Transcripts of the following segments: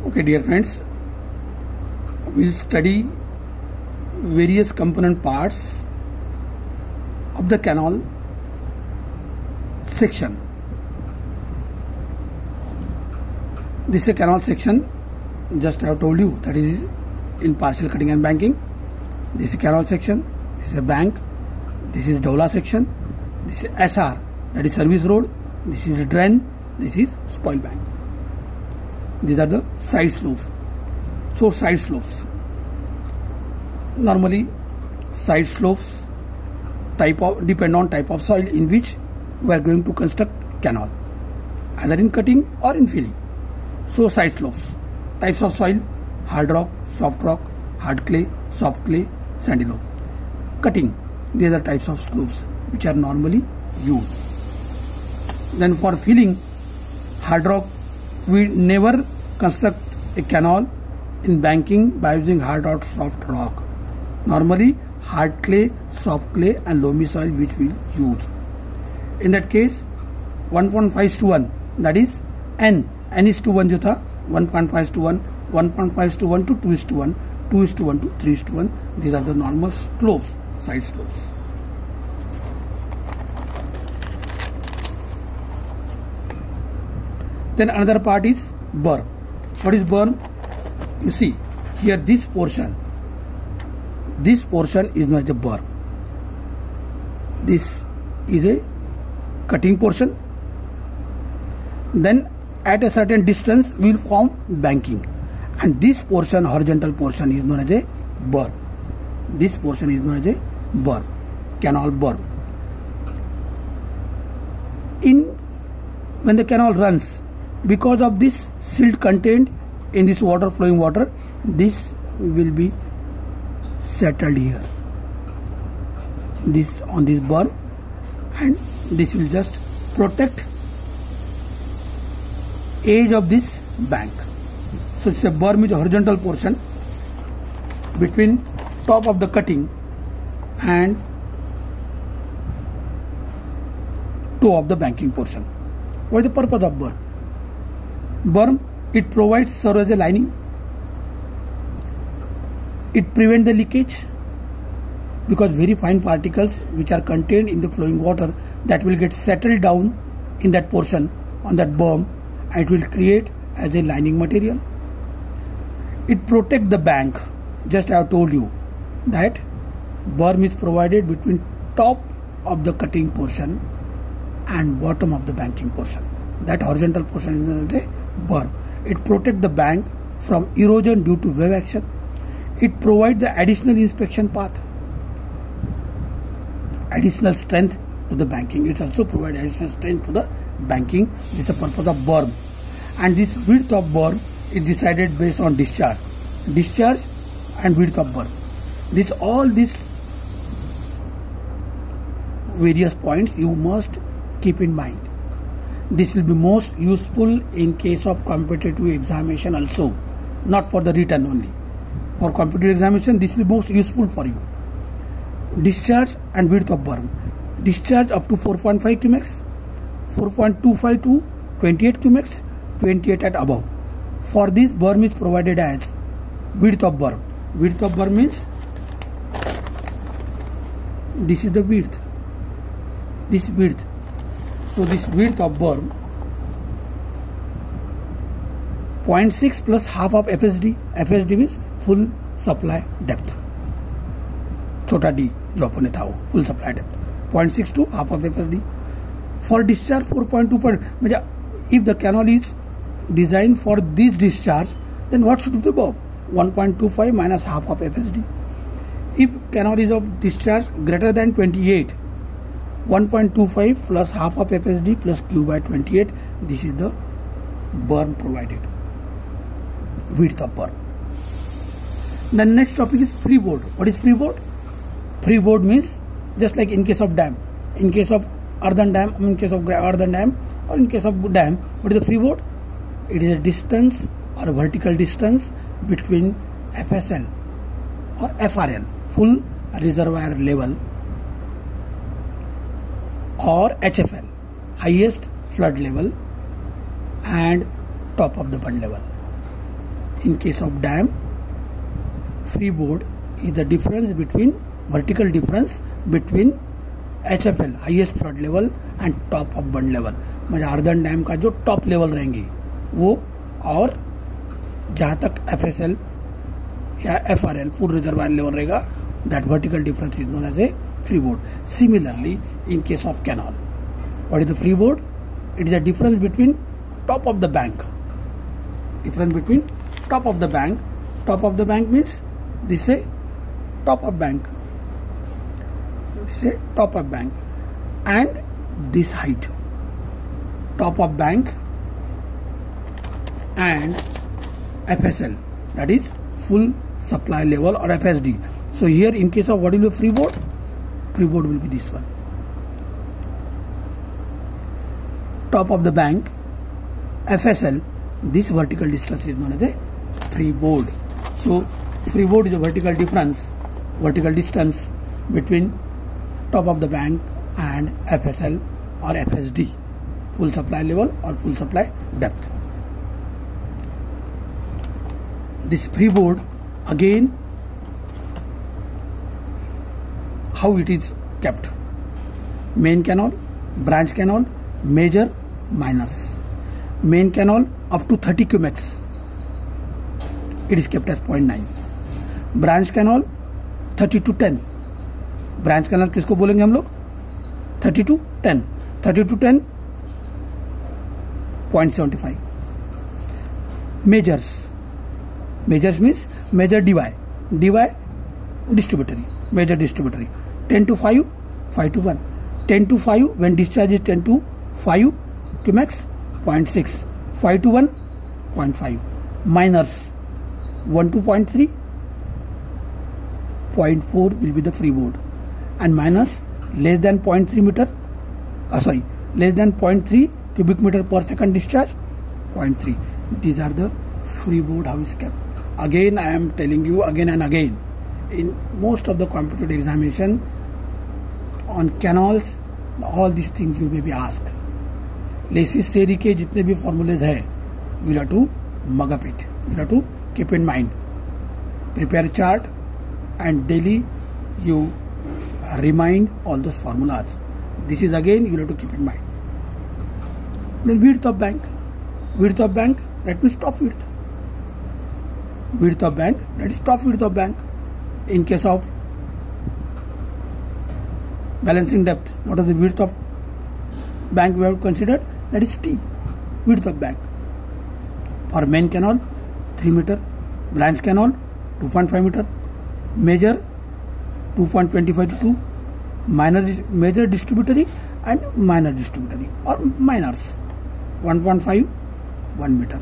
Okay, dear friends, we'll study various component parts of the canal section. This is a canal section. Just I have told you that is in partial cutting and banking. This is a canal section. This is a bank. This is Dhola section. This is SR, that is service road. This is a drain. This is spoil bank. These are the side slopes. So side slopes. Normally, side slopes depend on type of soil in which we are going to construct canal, either in cutting or in filling. So side slopes. Types of soil: hard rock, hard clay, soft clay, sandy loam. Cutting. These are types of slopes which are normally used. Then for filling, hard rock, we never construct a canal in banking by using hard or soft rock. Normally hard clay, soft clay and loamy soil which we use. In that case 1.5:1, that is N is to 1 जो था 1.5:1, 1.5:1 to 2:1, 2:1 to 3:1. These are the normal slopes, side slopes. Then another part is berm. What is berm? You see here, this portion is known as a berm. This is a cutting portion. Then at a certain distance we will form banking, and this portion, horizontal portion, is known as a berm. This portion is known as a berm, canal berm. When the canal runs, because of this silt contained in this water, flowing water, this will be settled here, this on this berm, and this will just protect edge of this bank. So it's a berm is a horizontal portion between top of the cutting and toe of the banking portion. What is the purpose of berm? Berm, it serves as a lining. It prevents the leakage, because very fine particles which are contained in the flowing water, that will get settled down in that portion on that berm, and it will create as a lining material. It protects the bank. Just I have told you that berm is provided between top of the cutting portion and bottom of the banking portion. That horizontal portion is known as a berm. It protects the bank from erosion due to wave action. It provides the additional inspection path, additional strength to the banking. It also provides additional strength to the banking. This is the purpose of berm. And this width of berm is decided based on discharge and width of berm. All these various points you must keep in mind. This will be most useful in case of competitive examination also, not for the written only. For competitive examination, this will be most useful for you. Discharge and width of berm. Discharge up to 4.5 cumex, 4.25 to 28 cumex, 28 at above. For this, berm is provided as width of berm. Width of berm means this is the width. This width. So this width of berm 0.6 plus half of FSD. FSD means full supply depth. छोटा d जो अपने था वो full supply depth. 0.6 to half of FSD. For discharge 4.2. If the canal is designed for this discharge, then what should be the berm? 1.25 minus half of FSD. If canal is of discharge greater than 28, 1.25 plus half of FSD plus Q by 28. This is the berm provided. Width of berm. The next topic is freeboard. What is freeboard? Freeboard means just like in case of dam, in case of earthen dam, in case of earthen dam, or in case of dam. What is the freeboard? It is a distance or a vertical distance between FSL or FRL, full reservoir level, or HFL, highest flood level, and top of the bund level. In case of dam, freeboard is the difference between vertical difference between HFL highest flood level and top of bund level, मतलब earthen dam का जो top level रहेंगी वो, और जहां तक FSL या FRL full reservoir level रहेगा, that vertical difference is known as a freeboard. Similarly, in case of canal, what is the freeboard? It is a difference between top of the bank. Difference between top of the bank. Top of the bank means this is top of bank. This is top of bank, and this height. Top of bank and FSL, that is full supply level, or FSD. So here in case of what is the freeboard? Freeboard will be this one. Top of the bank, FSL, this vertical distance is known as a freeboard. So freeboard is a vertical distance between top of the bank and FSL or FSD, full supply level or full supply depth. This freeboard, again, how it is kept: main canal, branch canal, major, minors. Main canal up to 30 cumex, it is kept as 0.9. Branch canal 30 to 10. Branch canal किसको बोलेंगे हम लोग? 30 to 10. 30 to 10 0.75. Measures means major DY distributary, major distributary. 10 to 5, 5 to 1. 10 to 5 when discharge is 10 to 5 cumex, 0.6. 5 to 1, 0.5. Minors 1 to 0.3, 0.4 will be the freeboard, and minus less than 0.3 meter, less than 0.3 cubic meter per second discharge, 0.3. These are the freeboard how is kept. Again, I am telling you again and again, in most of the competitive examination on canals, all these things you may be asked. Lacies theory के जितने भी formulas है, you will have to mug up it. You will have to keep in mind. Prepare chart and daily you remind all those formulas. This is again you will have to keep in mind. Then width of bank. Width of bank, that means top width. Width of bank, that is top width of bank. In case of balancing depth, what is the width of bank we have considered? That is T, width of bank. For main canal 3 meter, branch canal 2.5 meter, major 2.25 to 2, major distributary and minor distributary or minors 1.5, 1 meter.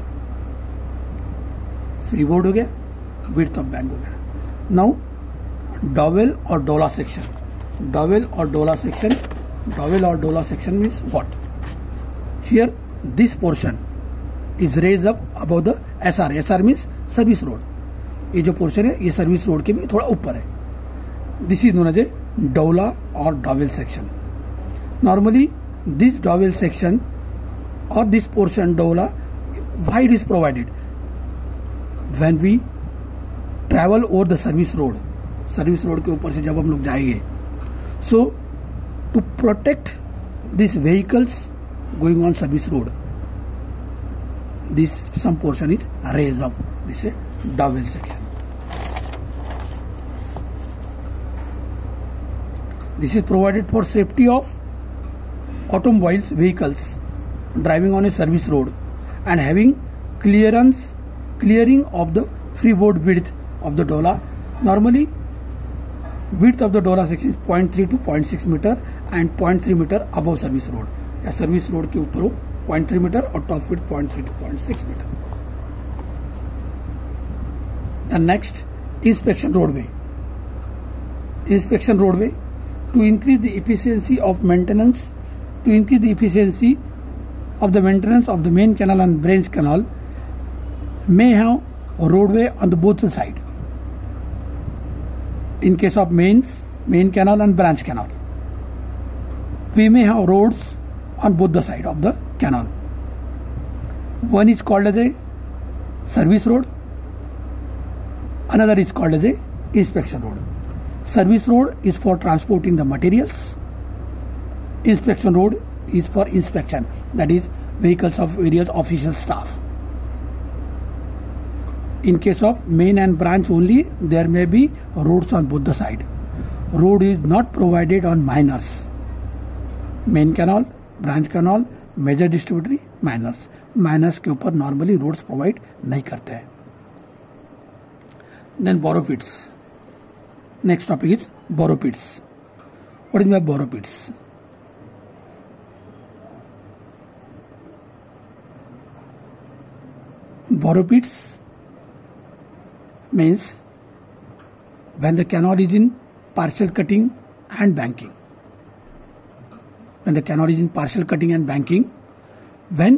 Freeboard हो गया, width of bank हो गया. Now dowel or dola section. Dowel or dola section means what? Here this portion is raised up above the SR. SR means service road. ये जो portion है ये service road के भी थोड़ा ऊपर है. This is known as a dola or dowel section. Normally this dowel section or this portion dola, why it is provided? When we travel over the service road के ऊपर से जब हम लोग जाएंगे, so to protect these vehicles going on service road, this some portion is raised up. This is a dowel section. This is provided for safety of automobiles, vehicles driving on a service road and having clearing of the freeboard width of the dola. Normally width of the dola section is 0.3 to 0.6 meter and 0.3 meter above service road. या service road के ऊपर हो 0.3 metre और top width 0.3 to 0.6 metre. The next, inspection roadway. Inspection roadway to increase the efficiency of maintenance, of the maintenance of the main canal and branch canal may have a roadway on the both side. In case of main canal and branch canal, we may have roads on both the side of the canal. One is called as a service road Another is called as a inspection road. Service road is for transporting the materials. Inspection road is for inspection, that is vehicles of various official staff. In case of main and branch only, there may be roads on both the side. Road is not provided on minors. Main canal, branch canal, major distributary, minors के ऊपर normally roads provide नहीं करते हैं. Then borrow pits. Next topic is borrow pits. What is my borrow pits? Boropits means when the canal is in partial cutting and banking. When the canal is in partial cutting and banking, when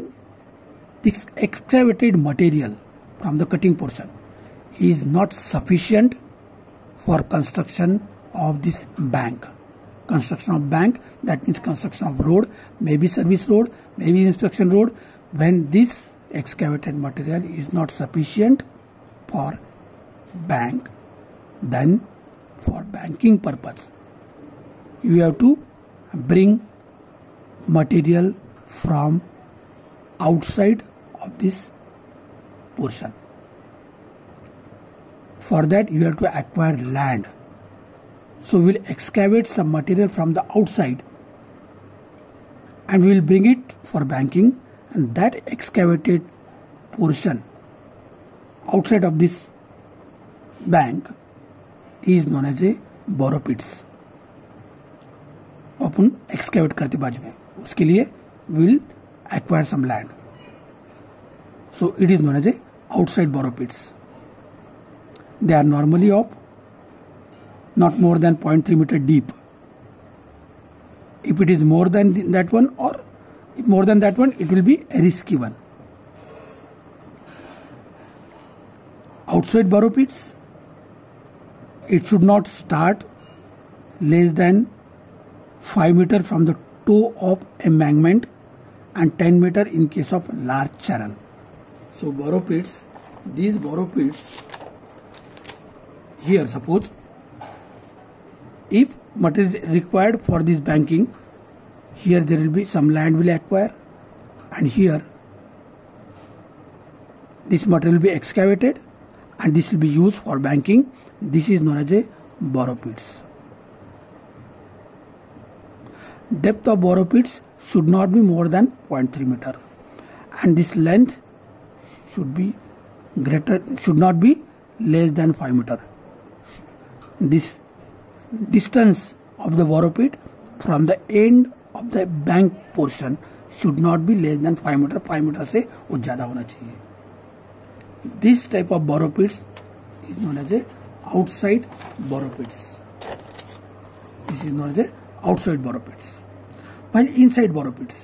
this excavated material from the cutting portion is not sufficient for construction of this bank. Construction of bank, that means construction of road, maybe service road, maybe inspection road. When this excavated material is not sufficient for bank, then for banking purpose you have to bring material from outside of this portion. For that you have to acquire land. So we will excavate some material from the outside and we will bring it for banking, and that excavated portion outside of this bank is known as a boropits. अपन excavate करते बाजू में, उसके लिए will acquire some land. So it is known as a outside borrow pits. They are normally of not more than 0.3 meter deep. If it is more than that one or more than that one, it will be a risky one. Outside borrow pits, it should not start less than 5 meter from the toe of embankment and 10 meter in case of large channel. So borrow pits, these borrow pits here, suppose if material is required for this banking, here there will be some land will acquire, and here this material will be excavated and this will be used for banking. This is known as a borrow pits. Depth of borrow pits should not be more than 0.3 meter, and this length should not be less than 5 meter. This distance of the borrow pit from the end of the bank portion should not be less than 5 meter. 5 meter से वो ज़्यादा होना चाहिए. This type of borrow pits is known as a outside borrow pits. This is known as a outside borrow pits. While inside borrow pits,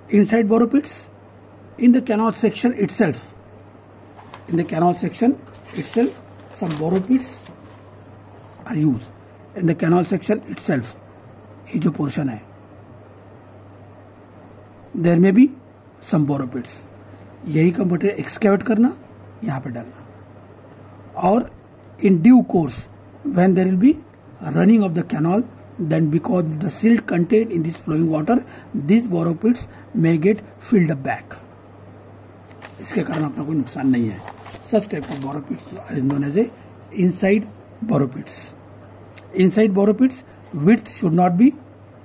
in the canal section itself, some borrow pits are used. In the canal section itself, ये जो portion है, there may be some borrow pits. यही का material excavate करना, यहाँ पे डालना. और in due course, when there will be running of the canal, then because of the silt contained in this flowing water, these borrow pits may get filled up back. इसके कारण अपना कोई नुकसान नहीं है. Such type of borrow pits is known as a inside borrow pits. Inside borrow pits, width should not be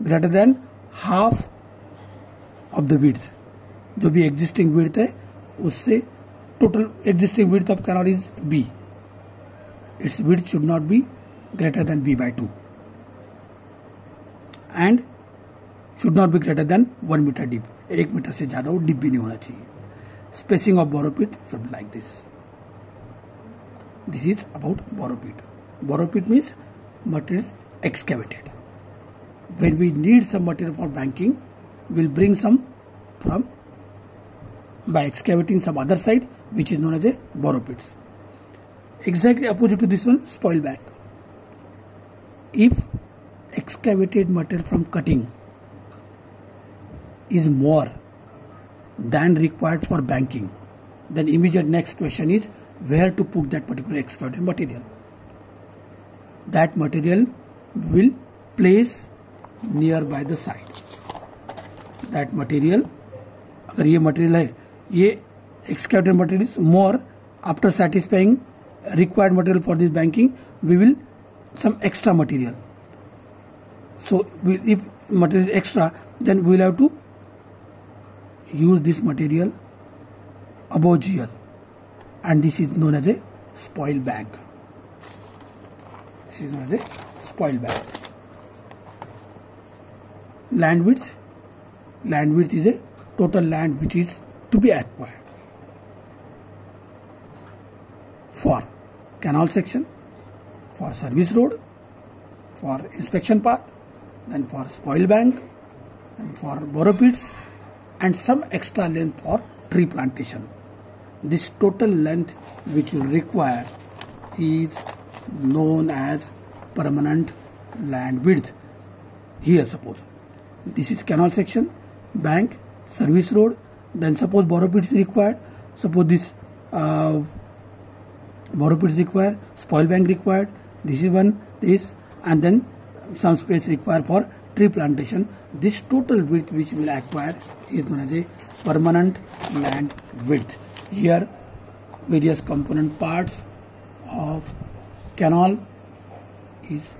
greater than half of the width. जो भी existing width है, उससे total existing width of canal is B. Its width should not be greater than B by 2. And should not be greater than 1 meter deep. 1 metre से ज़्यादा वो deep भी नहीं होना चाहिए. Spacing of borrow pit should be like this. This is about borrow pit. Borrow pit means material is excavated. When we need some material for banking, we'll bring some from by excavating some other side, which is known as a borrow pits. Exactly opposite to this one, spoil bank. If excavated material from cutting is more than required for banking, then immediate next question is where to put that particular excavated material. That material will place nearby the site. That material, अगर ये material है, ये excavated material is more. After satisfying required material for this banking, we will some extra material. So if material is extra, then we will have to use this material above GL, and this is known as a spoil bank. This is known as a spoil bank. Land width. Land width is a total land which is to be acquired for canal section, for service road, for inspection path, then for spoil bank, then for borrow pits, and some extra length for tree plantation. This total length which will require is known as permanent land width. Here suppose this is canal section, bank, service road, then suppose borrow pit is required, suppose this borrow pit is required, spoil bank required, this is one, this, and then some space required for tree plantation. This total width which will acquire is known as a permanent land width. Here various component parts of canal is